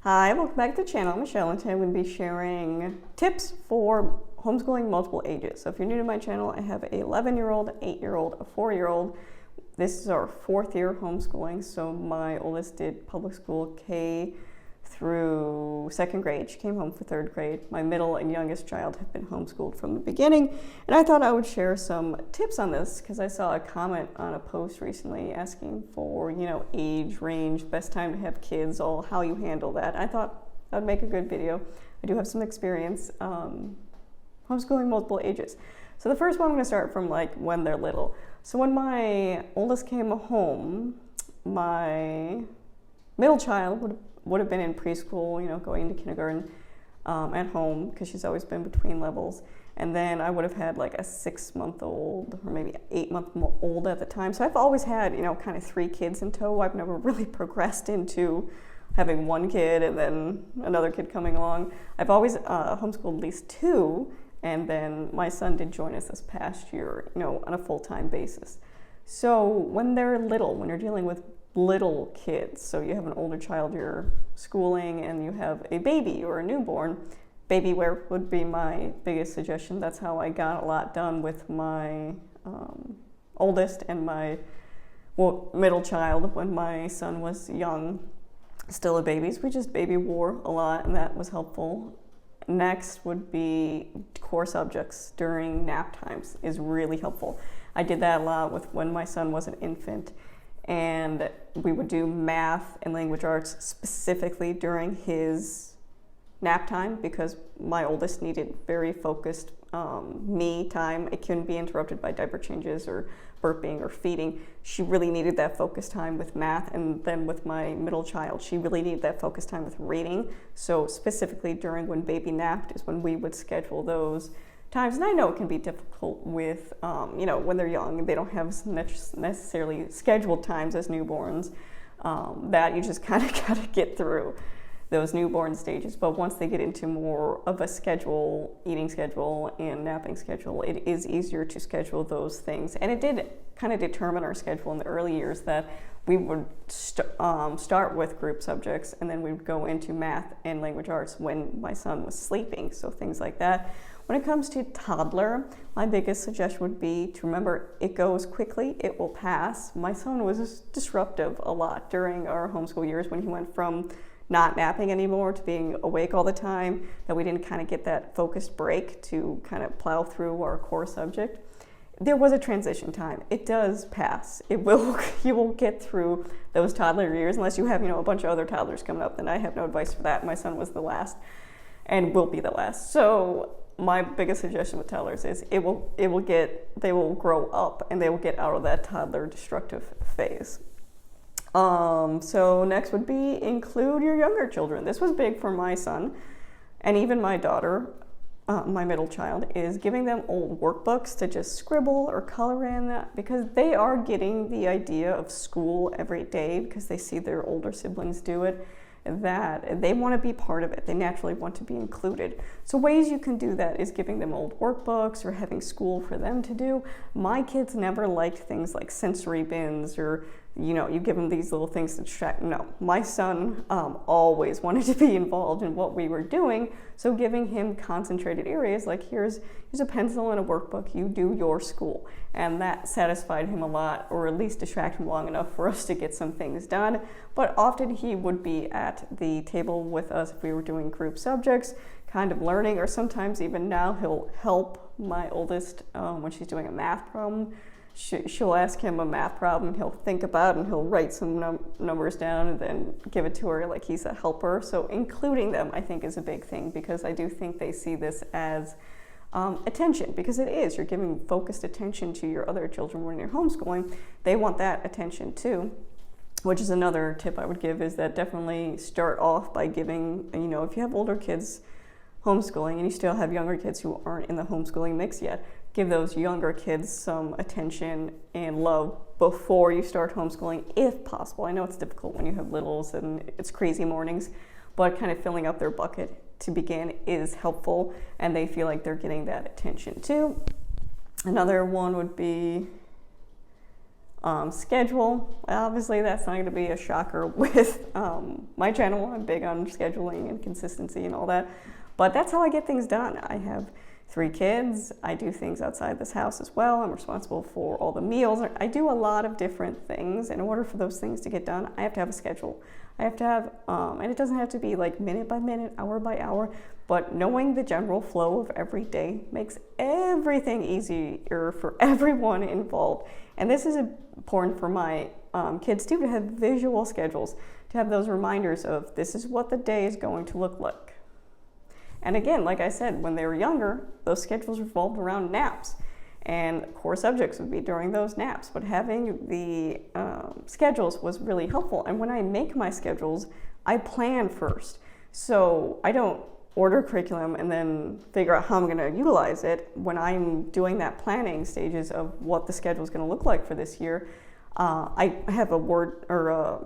Hi, welcome back to the channel. I'm Michelle, and today I'm going to be sharing tips for homeschooling multiple ages. So if you're new to my channel, I have an 11-year-old, an 8-year-old, a 4-year-old. This is our 4th year of homeschooling, so my oldest did public school K through 2nd grade. She came home for 3rd grade. My middle and youngest child have been homeschooled from the beginning, and I thought I would share some tips on this because I saw a comment on a post recently asking for, age range, best time to have kids, all how you handle that. I thought I'd make a good video. I do have some experience homeschooling multiple ages. So the first one, I'm going to start from like when they're little. So when my oldest came home, my middle child would have been in preschool, going to kindergarten at home because she's always been between levels. And then I would have had like a 6-month-old or maybe 8-month-old at the time. So I've always had, kind of 3 kids in tow. I've never really progressed into having 1 kid and then another kid coming along. I've always homeschooled at least 2. And then my son did join us this past year, on a full-time basis. So when they're little, when you're dealing with little kids, so you have an older child you're schooling and you have a baby or a newborn, baby wear would be my biggest suggestion. That's how I got a lot done with my oldest and my middle child when my son was young, still a baby. So we just baby wore a lot, and that was helpful. Next would be core subjects during nap times is really helpful. I did that a lot with when my son was an infant, and we would do math and language arts specifically during his nap time because my oldest needed very focused me time. It couldn't be interrupted by diaper changes or burping or feeding. She really needed that focus time with math, and then with my middle child, she really needed that focus time with reading. So specifically during when baby napped is when we would schedule those times. And I know it can be difficult with, when they're young, they don't have necessarily scheduled times as newborns, that you just kind of got to get through those newborn stages. But once they get into more of a schedule, eating schedule and napping schedule, it is easier to schedule those things. And it did kind of determine our schedule in the early years that we would start with group subjects, and then we would go into math and language arts when my son was sleeping, so things like that. When it comes to toddler, my biggest suggestion would be to remember it goes quickly, it will pass. My son was disruptive a lot during our homeschool years when he went from not napping anymore to being awake all the time, that we didn't kind of get that focused break to kind of plow through our core subject. There was a transition time. It does pass. You will get through those toddler years unless you have, a bunch of other toddlers coming up. Then I have no advice for that. My son was the last and will be the last. So my biggest suggestion with toddlers is they will grow up and they will get out of that toddler destructive phase. So next would be include your younger children. This was big for my son and even my daughter, my middle child, is giving them old workbooks to just scribble or color in that, because they are getting the idea of school every day because they see their older siblings do it, that they want to be part of it. They naturally want to be included. So ways you can do that is giving them old workbooks or having school for them to do. My kids never liked things like sensory bins or, you give them these little things to distract. No, my son always wanted to be involved in what we were doing. So giving him concentrated areas like here's a pencil and a workbook, you do your school. And that satisfied him a lot, or at least distracted him long enough for us to get some things done. But often he would be at the table with us if we were doing group subjects, kind of learning, or sometimes even now he'll help my oldest when she's doing a math problem. She'll ask him a math problem, he'll think about it, and he'll write some numbers down and then give it to her like he's a helper. So including them, I think, is a big thing, because I do think they see this as attention, because it is. You're giving focused attention to your other children when you're homeschooling. They want that attention too, which is another tip I would give, is that definitely start off by giving, if you have older kids homeschooling and you still have younger kids who aren't in the homeschooling mix yet, give those younger kids some attention and love before you start homeschooling, if possible. I know it's difficult when you have littles and it's crazy mornings, but kind of filling up their bucket to begin is helpful, and they feel like they're getting that attention too. Another one would be schedule. Obviously, that's not going to be a shocker with my channel. I'm big on scheduling and consistency and all that. But that's how I get things done. I have 3 kids. I do things outside this house as well. I'm responsible for all the meals. I do a lot of different things. In order for those things to get done, I have to have a schedule. I have to have, and it doesn't have to be like minute by minute, hour by hour, but knowing the general flow of every day makes everything easier for everyone involved. And this is important for my kids too, to have visual schedules, to have those reminders of this is what the day is going to look like. And again, like I said, when they were younger, those schedules revolved around naps, and core subjects would be during those naps. But having the schedules was really helpful. And when I make my schedules, I plan first. So I don't order curriculum and then figure out how I'm going to utilize it. When I'm doing that planning stages of what the schedule is going to look like for this year, I have a Word or a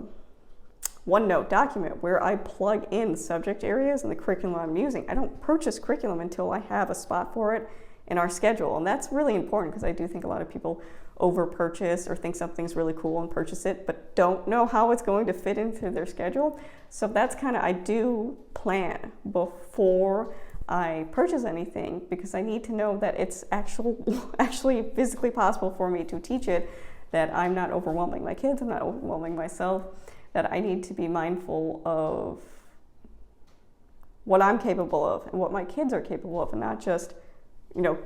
OneNote document where I plug in subject areas and the curriculum I'm using. I don't purchase curriculum until I have a spot for it in our schedule. And that's really important because I do think a lot of people over purchase or think something's really cool and purchase it, but don't know how it's going to fit into their schedule. So that's kind of, I do plan before I purchase anything because I need to know that it's actually physically possible for me to teach it, that I'm not overwhelming my kids, I'm not overwhelming myself, that I need to be mindful of what I'm capable of and what my kids are capable of, and not just,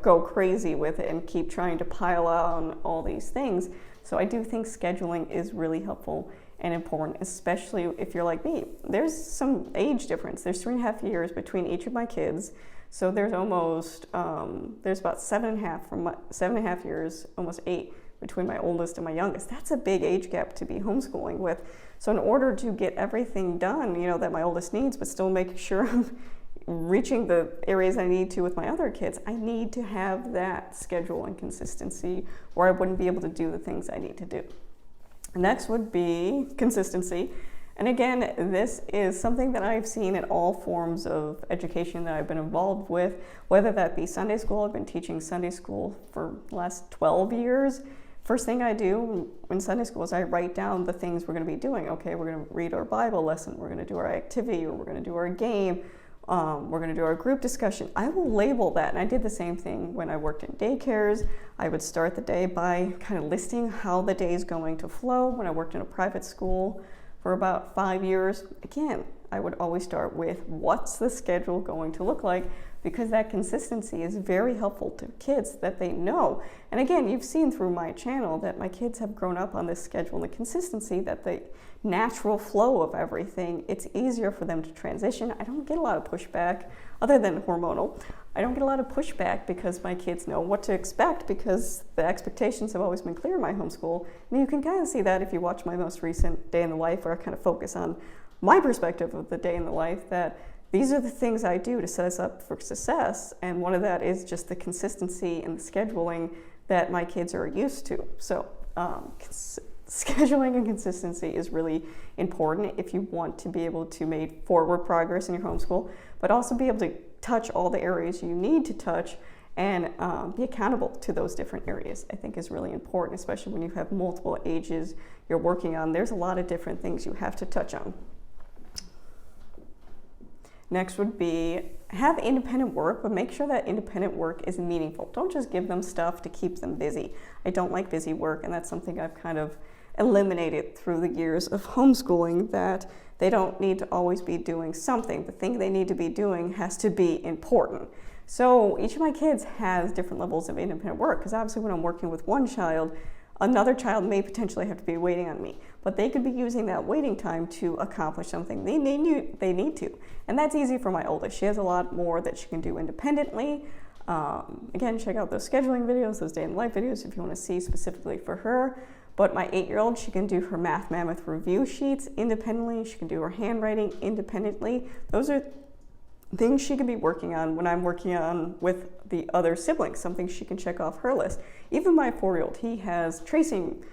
go crazy with it and keep trying to pile on all these things. So I do think scheduling is really helpful and important, especially if you're like me. There's some age difference. There's 3.5 years between each of my kids. So there's almost, there's about 7.5 years, almost 8 between my oldest and my youngest. That's a big age gap to be homeschooling with. So in order to get everything done, that my oldest needs, but still making sure I'm reaching the areas I need to with my other kids, I need to have that schedule and consistency, or I wouldn't be able to do the things I need to do. Next would be consistency. And again, this is something that I've seen in all forms of education that I've been involved with, whether that be Sunday school. I've been teaching Sunday school for the last 12 years. First thing I do in Sunday school is I write down the things we're going to be doing. Okay, we're going to read our Bible lesson, we're going to do our activity, or we're going to do our game, we're going to do our group discussion. I will label that, and I did the same thing when I worked in daycares. I would start the day by kind of listing how the day is going to flow. When I worked in a private school for about 5 years, again, I would always start with what's the schedule going to look like, because that consistency is very helpful to kids, that they know. And again, you've seen through my channel that my kids have grown up on this schedule and the consistency, that the natural flow of everything, it's easier for them to transition. I don't get a lot of pushback, other than hormonal. I don't get a lot of pushback because my kids know what to expect, because the expectations have always been clear in my homeschool. And you can kind of see that if you watch my most recent Day in the Life, where I kind of focus on my perspective of the day in the life, that these are the things I do to set us up for success. And one of that is just the consistency and the scheduling that my kids are used to. So scheduling and consistency is really important if you want to be able to make forward progress in your homeschool, but also be able to touch all the areas you need to touch and be accountable to those different areas. I think is really important, especially when you have multiple ages you're working on. There's a lot of different things you have to touch on. Next would be have independent work, but make sure that independent work is meaningful. Don't just give them stuff to keep them busy. I don't like busy work, and that's something I've kind of eliminated through the years of homeschooling, that they don't need to always be doing something. The thing they need to be doing has to be important. So each of my kids has different levels of independent work, because obviously when I'm working with one child, another child may potentially have to be waiting on me, but they could be using that waiting time to accomplish something they need to. And that's easy for my oldest. She has a lot more that she can do independently. Again, check out those scheduling videos, those day in life videos if you want to see specifically for her. But my 8-year-old, she can do her Math Mammoth review sheets independently. She can do her handwriting independently. Those are things she could be working on when I'm working on with the other siblings, something she can check off her list. Even my 4-year-old, he has tracing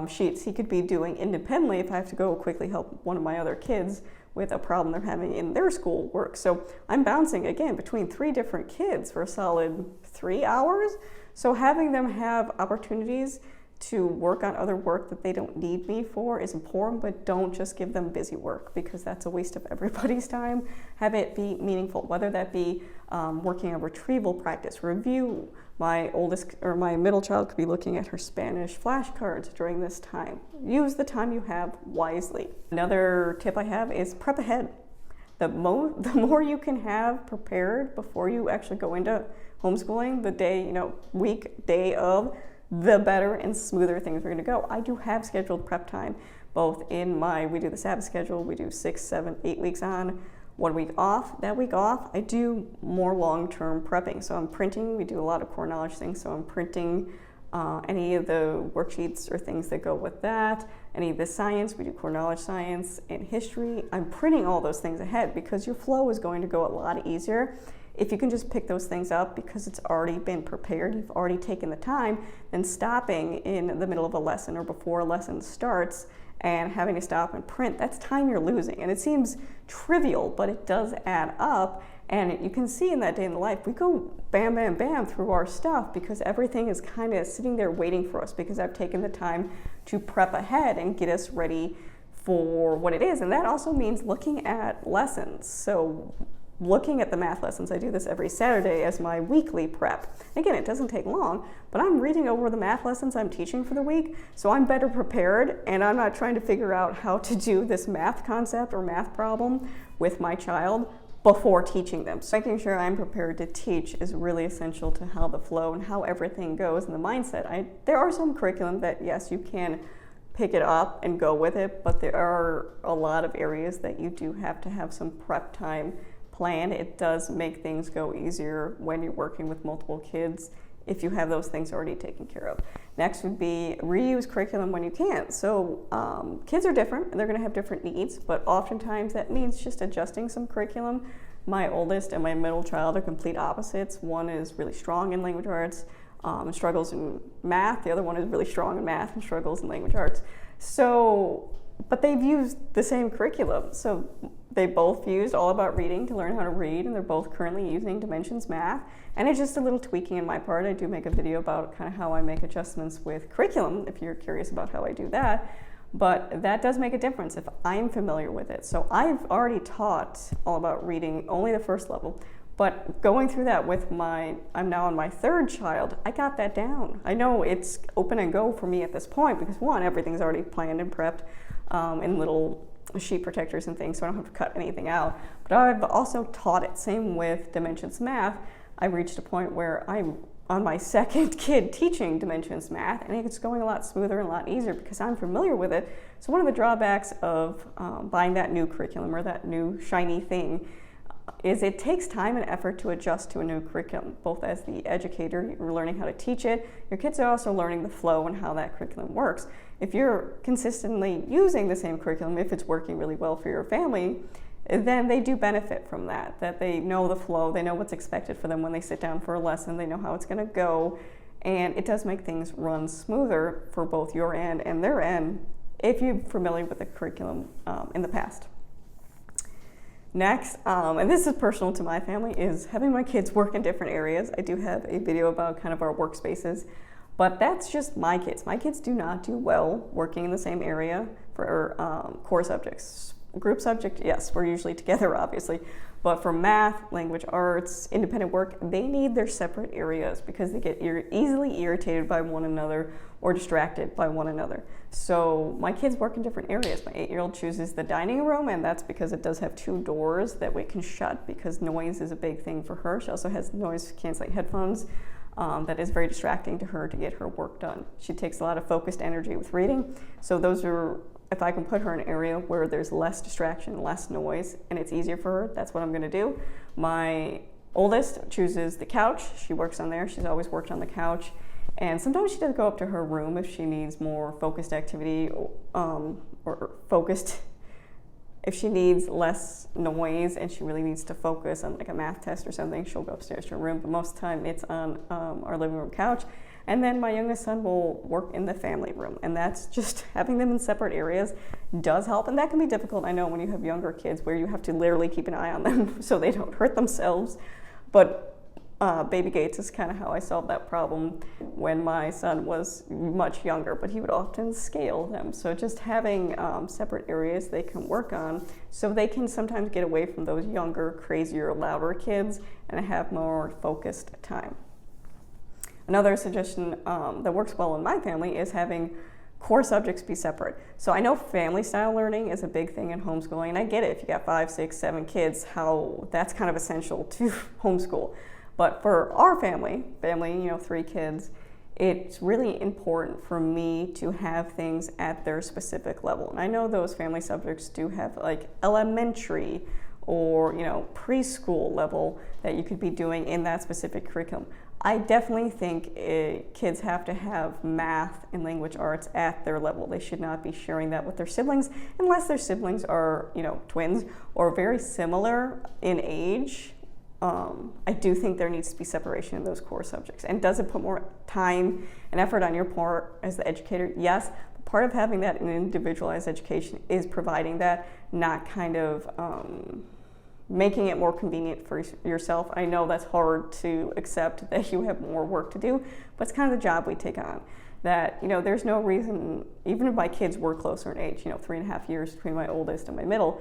sheets he could be doing independently if I have to go quickly help one of my other kids with a problem they're having in their school work. So I'm bouncing, again, between 3 different kids for a solid 3 hours. So having them have opportunities to work on other work that they don't need me for is important, but don't just give them busy work, because that's a waste of everybody's time. Have it be meaningful, whether that be working on retrieval practice, review. My middle child could be looking at her Spanish flashcards during this time. Use the time you have wisely. Another tip I have is prep ahead. The more you can have prepared before you actually go into homeschooling, the day, week, day of, the better and smoother things are going to go. I do have scheduled prep time, both we do the Sabbath schedule, we do 6, 7, 8 weeks on, 1 week off. That week off, I do more long-term prepping. So I'm printing, we do a lot of core knowledge things, so I'm printing any of the worksheets or things that go with that, any of the science, we do core knowledge science and history. I'm printing all those things ahead because your flow is going to go a lot easier if you can just pick those things up because it's already been prepared, you've already taken the time, then stopping in the middle of a lesson or before a lesson starts and having to stop and print, that's time you're losing. And it seems trivial, but it does add up. And you can see in that day in the life, we go bam, bam, bam through our stuff because everything is kind of sitting there waiting for us because I've taken the time to prep ahead and get us ready for what it is. And that also means looking at lessons. So looking at the math lessons, I do this every Saturday as my weekly prep. Again, it doesn't take long, but I'm reading over the math lessons I'm teaching for the week, so I'm better prepared, and I'm not trying to figure out how to do this math concept or math problem with my child before teaching them. So making sure I'm prepared to teach is really essential to how the flow and how everything goes and the mindset. There are some curriculum that, yes, you can pick it up and go with it, but there are a lot of areas that you do have to have some prep time planned. It does make things go easier when you're working with multiple kids if you have those things already taken care of. Next would be reuse curriculum when you can. So kids are different and they're going to have different needs, but oftentimes that means just adjusting some curriculum. My oldest and my middle child are complete opposites. One is really strong in language arts and struggles in math. The other one is really strong in math and struggles in language arts. But they've used the same curriculum. So they both used All About Reading to learn how to read, and they're both currently using Dimensions Math. And it's just a little tweaking on my part. I do make a video about kind of how I make adjustments with curriculum, if you're curious about how I do that. But that does make a difference if I'm familiar with it. So I've already taught All About Reading only the first level. But going through that with I'm now on my third child, I got that down. I know it's open and go for me at this point because one, everything's already planned and prepped in little sheet protectors and things, so I don't have to cut anything out. But I've also taught it. Same with Dimensions Math. I reached a point where I'm on my second kid teaching Dimensions Math, and it's going a lot smoother and a lot easier because I'm familiar with it. So one of the drawbacks of buying that new curriculum or that new shiny thing is it takes time and effort to adjust to a new curriculum. Both as the educator, you're learning how to teach it, your kids are also learning the flow and how that curriculum works. If you're consistently using the same curriculum, if it's working really well for your family, then they do benefit from that they know the flow, they know what's expected for them when they sit down for a lesson, they know how it's gonna go, and it does make things run smoother for both your end and their end if you're familiar with the curriculum in the past. Next, and this is personal to my family, is having my kids work in different areas. I do have a video about kind of our workspaces, but that's just my kids. My kids do not do well working in the same area for core subjects. Group subject, yes, we're usually together, obviously, but for math, language arts, independent work, they need their separate areas because they get easily irritated by one another or distracted by one another. So my kids work in different areas. My 8-year-old chooses the dining room, and that's because it does have 2 doors that we can shut because noise is a big thing for her. She also has noise-canceling headphones that is very distracting to her to get her work done. She takes a lot of focused energy with reading, so those are, if I can put her in an area where there's less distraction, less noise, and it's easier for her, that's what I'm gonna do. My oldest chooses the couch. She works on there. She's always worked on the couch. And sometimes she does go up to her room if she needs more focused activity or focused, if she needs less noise and she really needs to focus on like a math test or something, she'll go upstairs to her room. But most of the time it's on our living room couch. And then my youngest son will work in the family room. And that's just having them in separate areas does help. And that can be difficult, I know, when you have younger kids where you have to literally keep an eye on them so they don't hurt themselves. But baby gates is kind of how I solved that problem when my son was much younger, but he would often scale them. So just having separate areas they can work on so they can sometimes get away from those younger, crazier, louder kids and have more focused time. Another suggestion that works well in my family is having core subjects be separate. So I know family style learning is a big thing in homeschooling, and I get it if you got 5, 6, 7 kids, how that's kind of essential to homeschool. But for our family, 3 kids, it's really important for me to have things at their specific level. And I know those family subjects do have like elementary or preschool level that you could be doing in that specific curriculum. I definitely think kids have to have math and language arts at their level. They should not be sharing that with their siblings unless their siblings are, twins or very similar in age. I do think there needs to be separation in those core subjects. And does it put more time and effort on your part as the educator? Yes. But part of having that in individualized education is providing that, not kind of making it more convenient for yourself. I know that's hard to accept, that you have more work to do, but it's kind of the job we take on. That, there's no reason, even if my kids were closer in age, 3.5 years between my oldest and my middle,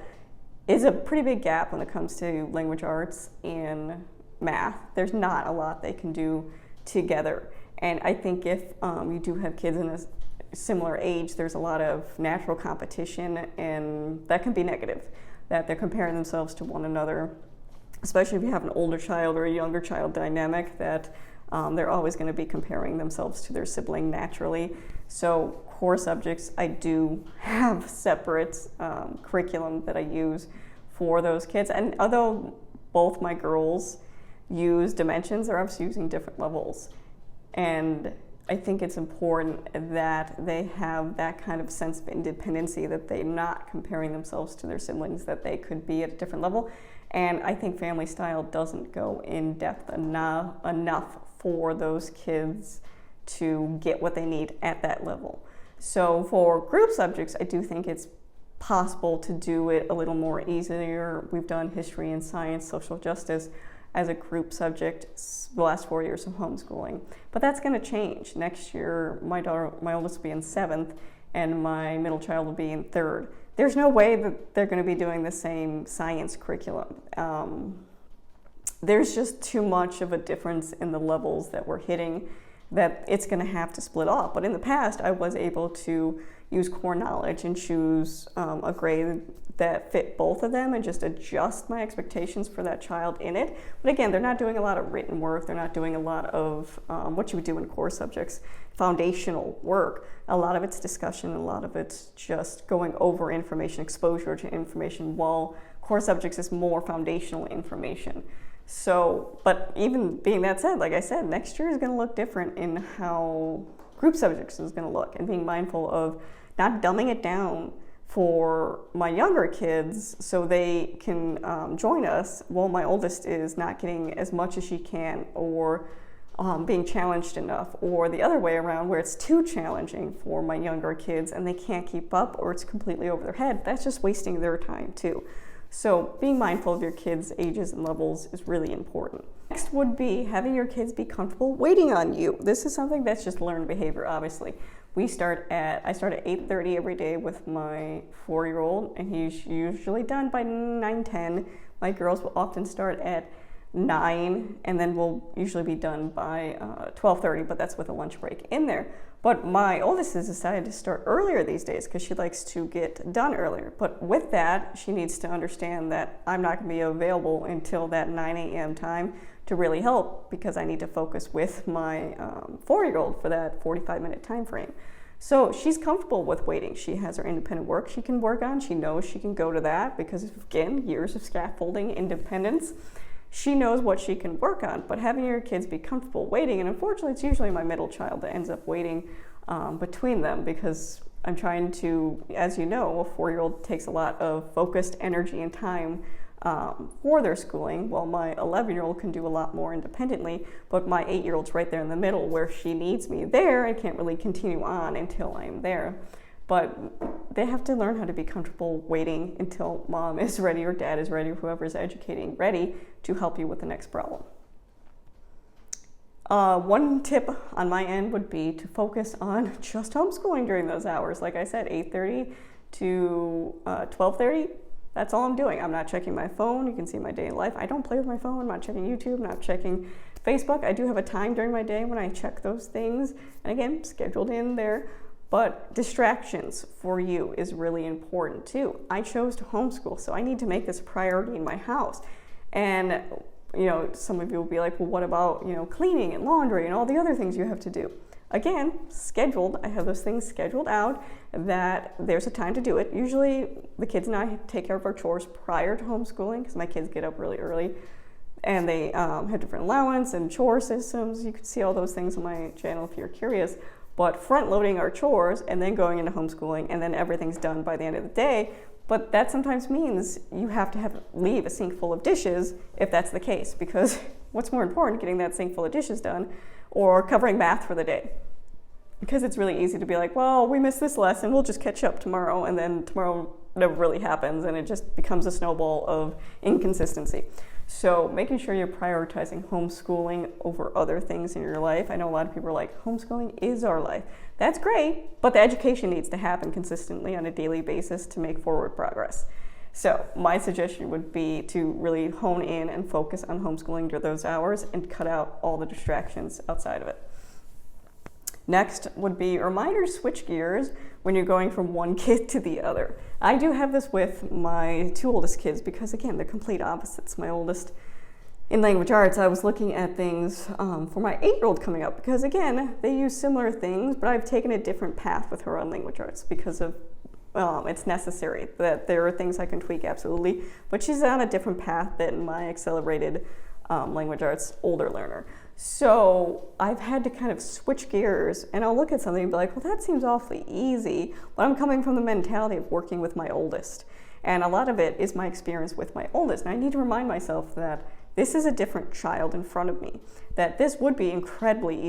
is a pretty big gap when it comes to language arts and math. There's not a lot they can do together. And I think if you do have kids in a similar age, there's a lot of natural competition, and that can be negative, that they're comparing themselves to one another, especially if you have an older child or a younger child dynamic, that they're always going to be comparing themselves to their sibling naturally. So core subjects, I do have separate curriculum that I use for those kids. And although both my girls use dimensions, they're obviously using different levels. And I think it's important that they have that kind of sense of independency, that they're not comparing themselves to their siblings, that they could be at a different level. And I think family style doesn't go in depth enough for those kids to get what they need at that level. So for group subjects, I do think it's possible to do it a little more easier. We've done history and science, social justice as a group subject the last 4 years of homeschooling. But that's going to change. Next year, my oldest will be in 7th, and my middle child will be in 3rd. There's no way that they're going to be doing the same science curriculum. There's just too much of a difference in the levels that we're hitting that it's going to have to split off. But in the past, I was able to use core knowledge and choose a grade that fit both of them and just adjust my expectations for that child in it. But again, they're not doing a lot of written work. They're not doing a lot of what you would do in core subjects, foundational work. A lot of it's discussion, a lot of it's just going over information, exposure to information, while core subjects is more foundational information. So, but even being that said, like I said, next year is going to look different in how group subjects is going to look, and being mindful of not dumbing it down for my younger kids so they can join us while my oldest is not getting as much as she can, or being challenged enough, or the other way around where it's too challenging for my younger kids and they can't keep up, or it's completely over their head. That's just wasting their time too. So being mindful of your kids' ages and levels is really important. Next would be having your kids be comfortable waiting on you. This is something that's just learned behavior, obviously. I start at 8:30 every day with my 4-year-old, and he's usually done by 9:10. My girls will often start at 9, and then we'll usually be done by 12:30, but that's with a lunch break in there. But my oldest has decided to start earlier these days because she likes to get done earlier. But with that, she needs to understand that I'm not going to be available until that 9 a.m. time to really help, because I need to focus with my 4-year-old for that 45-minute time frame. So she's comfortable with waiting. She has her independent work she can work on. She knows she can go to that because, again, years of scaffolding independence. She knows what she can work on, but having your kids be comfortable waiting, and unfortunately it's usually my middle child that ends up waiting between them, because I'm trying to, as you know, a 4-year-old takes a lot of focused energy and time for their schooling, while my 11-year-old can do a lot more independently, but my 8-year-old's right there in the middle where she needs me there and can't really continue on until I'm there. But they have to learn how to be comfortable waiting until mom is ready or dad is ready, or whoever is educating ready to help you with the next problem. One tip on my end would be to focus on just homeschooling during those hours. Like I said, 8:30 to 12:30. That's all I'm doing. I'm not checking my phone. You can see my daily life. I don't play with my phone. I'm not checking YouTube. I'm not checking Facebook. I do have a time during my day when I check those things. And again, scheduled in there. But distractions for you is really important too. I chose to homeschool, so I need to make this a priority in my house. And some of you will be like, well, what about, cleaning and laundry and all the other things you have to do? Again, scheduled. I have those things scheduled out that there's a time to do it. Usually the kids and I take care of our chores prior to homeschooling because my kids get up really early and they have different allowance and chore systems. You can see all those things on my channel if you're curious. But front loading our chores and then going into homeschooling and then everything's done by the end of the day. But that sometimes means you have to leave a sink full of dishes if that's the case, because what's more important, getting that sink full of dishes done or covering math for the day? Because it's really easy to be like, well, we missed this lesson, we'll just catch up tomorrow, and then tomorrow never really happens and it just becomes a snowball of inconsistency. So making sure you're prioritizing homeschooling over other things in your life. I know a lot of people are like, homeschooling is our life. That's great, but the education needs to happen consistently on a daily basis to make forward progress. So my suggestion would be to really hone in and focus on homeschooling during those hours and cut out all the distractions outside of it. Next would be a reminder to switch gears when you're going from one kid to the other. I do have this with my two oldest kids because, again, they're complete opposites. My oldest in language arts, I was looking at things for my 8-year-old coming up because, again, they use similar things, but I've taken a different path with her on language arts because of it's necessary that there are things I can tweak, absolutely, but she's on a different path than my accelerated language arts older learner. So I've had to kind of switch gears and I'll look at something and be like, well, that seems awfully easy, but I'm coming from the mentality of working with my oldest. And a lot of it is my experience with my oldest. And I need to remind myself that this is a different child in front of me, that this would be incredibly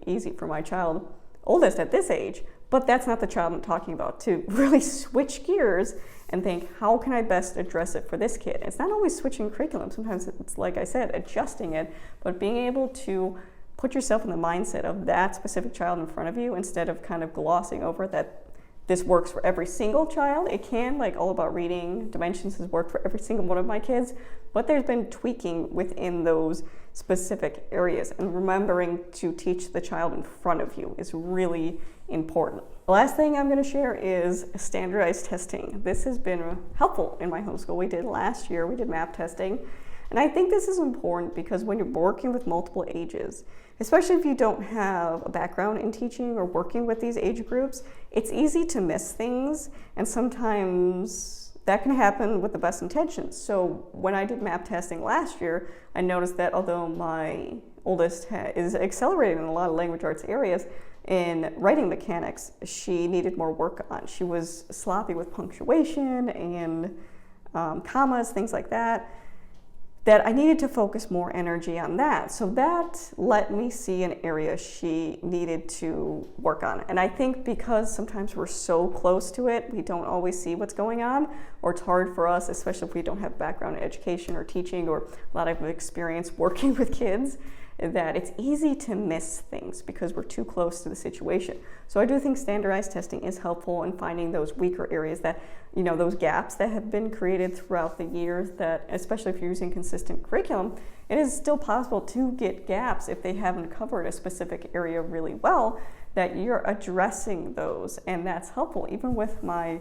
easy for my child oldest at this age, but that's not the child I'm talking about. To really switch gears and think, how can I best address it for this kid? It's not always switching curriculum. Sometimes it's, like I said, adjusting it, but being able to put yourself in the mindset of that specific child in front of you instead of kind of glossing over that this works for every single child. It can, like All About Reading Dimensions has worked for every single one of my kids, but there's been tweaking within those specific areas, and remembering to teach the child in front of you is really important. The last thing I'm going to share is standardized testing. This has been helpful in my homeschool. We did last year, we did map testing, and I think this is important because when you're working with multiple ages, especially if you don't have a background in teaching or working with these age groups, it's easy to miss things, and sometimes that can happen with the best intentions. So when I did map testing last year, I noticed that although my oldest is accelerating in a lot of language arts areas, in writing mechanics, she needed more work on. She was sloppy with punctuation and commas, things like that I needed to focus more energy on that. So that let me see an area she needed to work on. And I think because sometimes we're so close to it, we don't always see what's going on, or it's hard for us, especially if we don't have background in education or teaching or a lot of experience working with kids, that it's easy to miss things because we're too close to the situation. So I do think standardized testing is helpful in finding those weaker areas, that, those gaps that have been created throughout the years, that especially if you're using consistent curriculum, it is still possible to get gaps if they haven't covered a specific area really well, that you're addressing those. And that's helpful. Even with my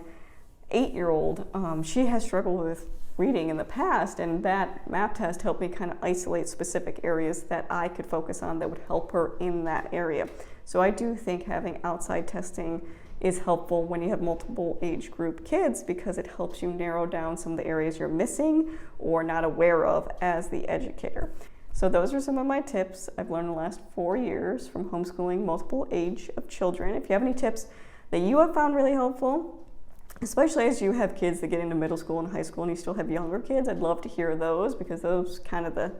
8-year-old, she has struggled with reading in the past, and that map test helped me kind of isolate specific areas that I could focus on that would help her in that area. So I do think having outside testing is helpful when you have multiple age group kids, because it helps you narrow down some of the areas you're missing or not aware of as the educator. So those are some of my tips I've learned in the last 4 years from homeschooling multiple age of children. If you have any tips that you have found really helpful, especially as you have kids that get into middle school and high school and you still have younger kids, I'd love to hear those, because those kind of the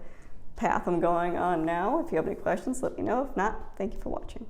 path I'm going on now. If you have any questions, let me know. If not, thank you for watching.